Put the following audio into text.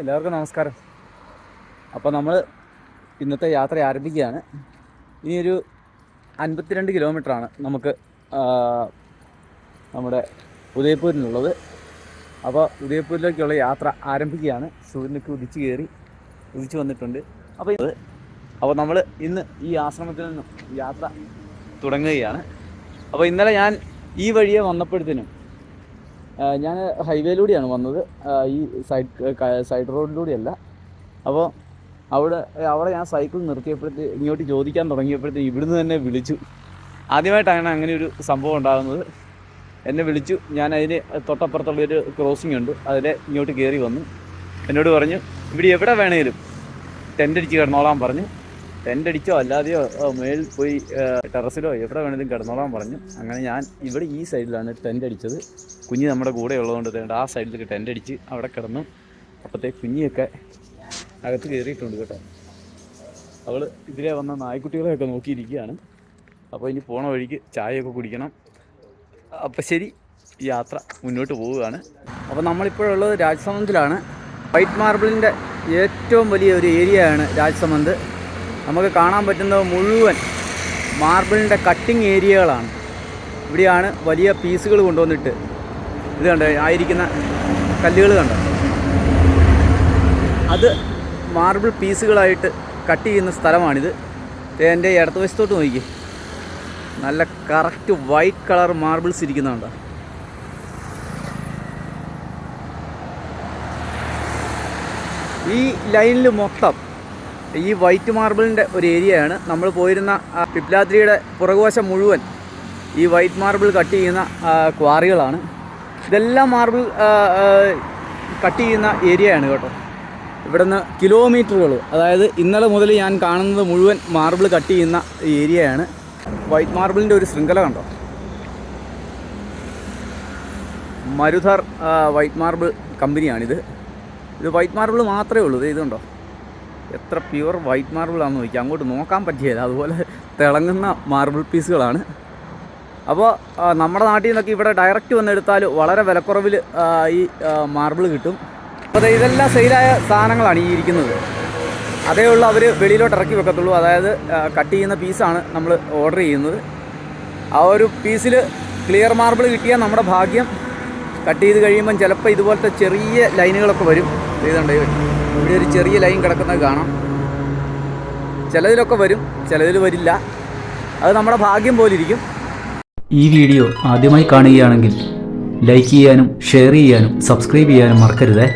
എല്ലാവർക്കും നമസ്കാരം. അപ്പോൾ നമ്മൾ ഇന്നത്തെ യാത്ര ആരംഭിക്കുകയാണ്. ഇനിയൊരു 52 കിലോമീറ്ററാണ് നമുക്ക് നമ്മുടെ ഉദയപൂരിനുള്ളത്. അപ്പോൾ ഉദയപൂരിലേക്കുള്ള യാത്ര ആരംഭിക്കുകയാണ്. സൂര്യനൊക്കെ ഉദിച്ചു വന്നിട്ടുണ്ട്. അപ്പോൾ നമ്മൾ ഇന്ന് ഈ ആശ്രമത്തിൽ നിന്നും യാത്ര തുടങ്ങുകയാണ്. അപ്പോൾ ഇന്നലെ ഞാൻ ഈ വഴിയെ വന്നപ്പോഴത്തേനും ഞാൻ ഹൈവേയിലൂടെയാണ് വന്നത്, ഈ സൈഡ് റോഡിലൂടെയല്ല. അപ്പോൾ അവിടെ ഞാൻ സൈക്കിൾ നിർത്തിയപ്പോഴത്തേക്ക് ഇങ്ങോട്ട് ചോദിക്കാൻ തുടങ്ങിയപ്പോഴത്തേക്ക് ഇവിടുന്ന് തന്നെ വിളിച്ചു. ആദ്യമായിട്ടാണ് അങ്ങനെ ഒരു സംഭവം ഉണ്ടാകുന്നത്. എന്നെ വിളിച്ചു. ഞാൻ അതിന് തൊട്ടപ്പുറത്തുള്ളൊരു ക്രോസിംഗ് ഉണ്ട്, അതിലെ ഇങ്ങോട്ട് കയറി വന്നു. എന്നോട് പറഞ്ഞു ഇവിടെ എവിടെ വേണേലും ടെൻ്റ് അടിച്ച് കിടന്നോളാൻ പറഞ്ഞു. ടെൻ്റ് അടിച്ചോ അല്ലാതെയോ മേളിൽ പോയി ടെറസിലോ എവിടെ വേണേലും കിടന്നോളാൻ പറഞ്ഞു. അങ്ങനെ ഞാൻ ഇവിടെ ഈ സൈഡിലാണ് ടെൻ്റ് അടിച്ചത്. കുഞ്ഞ് നമ്മുടെ കൂടെ ഉള്ളതുകൊണ്ട് ആ സൈഡിലേക്ക് ടെൻ്റ് അടിച്ച് അവിടെ കിടന്നു. അപ്പോഴത്തേക്ക് കുഞ്ഞിയൊക്കെ അകത്ത് കയറിയിട്ടുണ്ട് കേട്ടോ. അവൾ ഇതിലെ വന്ന നായ്ക്കുട്ടികളെയൊക്കെ നോക്കിയിരിക്കുകയാണ്. അപ്പോൾ ഇനി പോണ വഴിക്ക് ചായയൊക്കെ കുടിക്കണം. അപ്പോൾ ശരി, യാത്ര മുന്നോട്ട് പോവുകയാണ്. അപ്പോൾ നമ്മളിപ്പോഴുള്ളത് രാജ്സമന്ദിലാണ്. വൈറ്റ് മാർബിളിൻ്റെ ഏറ്റവും വലിയ ഒരു ഏരിയയാണ് രാജ്സമന്ത്. നമുക്ക് കാണാൻ പറ്റുന്നത് മുഴുവൻ മാർബിളിൻ്റെ കട്ടിങ് ഏരിയകളാണ്. ഇവിടെയാണ് വലിയ പീസുകൾ കൊണ്ടുവന്നിട്ട് ഇത് കണ്ടോ, ആയിരിക്കുന്ന കല്ലുകൾ കണ്ടോ, അത് മാർബിൾ പീസുകളായിട്ട് കട്ട് ചെയ്യുന്ന സ്ഥലമാണിത്. എൻ്റെ ഇടത്ത് വശത്തോട്ട് നോക്കി, നല്ല കറക്റ്റ് വൈറ്റ് കളർ മാർബിൾസ് ഇരിക്കുന്നുണ്ടോ. ഈ ലൈനിൽ മൊത്തം ഈ വൈറ്റ് മാർബിളിൻ്റെ ഒരു ഏരിയയാണ്. നമ്മൾ പോയിരുന്ന പിപ്ലാദ്രിയുടെ പുറകുവശം മുഴുവൻ ഈ വൈറ്റ് മാർബിൾ കട്ട് ചെയ്യുന്ന ക്വാറികളാണ്. ഇതെല്ലാം മാർബിൾ കട്ട് ചെയ്യുന്ന ഏരിയയാണ് കേട്ടോ. ഇവിടുന്ന് കിലോമീറ്ററുകൾ, അതായത് ഇന്നലെ മുതൽ ഞാൻ കാണുന്നത് മുഴുവൻ മാർബിൾ കട്ട് ചെയ്യുന്ന ഏരിയയാണ്. വൈറ്റ് മാർബിളിൻ്റെ ഒരു ശൃംഖല കണ്ടോ. Marudhar white marble കമ്പനിയാണിത്. ഇത് വൈറ്റ് മാർബിൾ മാത്രമേ ഉള്ളൂ. ഇതുണ്ടോ, എത്ര പ്യുവർ വൈറ്റ് മാർബിളാണെന്ന് നോക്കി, അങ്ങോട്ട് നോക്കാൻ പറ്റിയത്. അതുപോലെ തിളങ്ങുന്ന മാർബിൾ പീസുകളാണ്. അപ്പോൾ നമ്മുടെ നാട്ടിൽ നിന്നൊക്കെ ഇവിടെ ഡയറക്റ്റ് വന്നെടുത്താൽ വളരെ വിലക്കുറവിൽ ഈ മാർബിൾ കിട്ടും. അപ്പോൾ ഇതെല്ലാം സെയിലായ സാധനങ്ങളാണ് ഈ ഇരിക്കുന്നത്. അതേ ഉള്ളൂ അവർ വെളിയിലോട്ട് ഇറക്കി വെക്കത്തുള്ളൂ. അതായത് കട്ട് ചെയ്യുന്ന പീസാണ് നമ്മൾ ഓർഡർ ചെയ്യുന്നത്. ആ ഒരു പീസിൽ ക്ലിയർ മാർബിൾ കിട്ടിയാൽ നമ്മുടെ ഭാഗ്യം. കട്ട് ചെയ്ത് കഴിയുമ്പം ചിലപ്പോൾ ഇതുപോലത്തെ ചെറിയ ലൈനുകളൊക്കെ വരും. ഇതുണ്ട്, ഇവിടെ ഒരു ചെറിയ ലൈൻ കിടക്കുന്നത് കാണാം. ചിലതിലൊക്കെ വരും, ചിലതിൽ വരില്ല. അത് നമ്മുടെ ഭാഗ്യം പോലിരിക്കും. ഈ വീഡിയോ ആദ്യമായി കാണുകയാണെങ്കിൽ ലൈക്ക് ചെയ്യാനും ഷെയർ ചെയ്യാനും സബ്സ്ക്രൈബ് ചെയ്യാനും മറക്കരുതേ.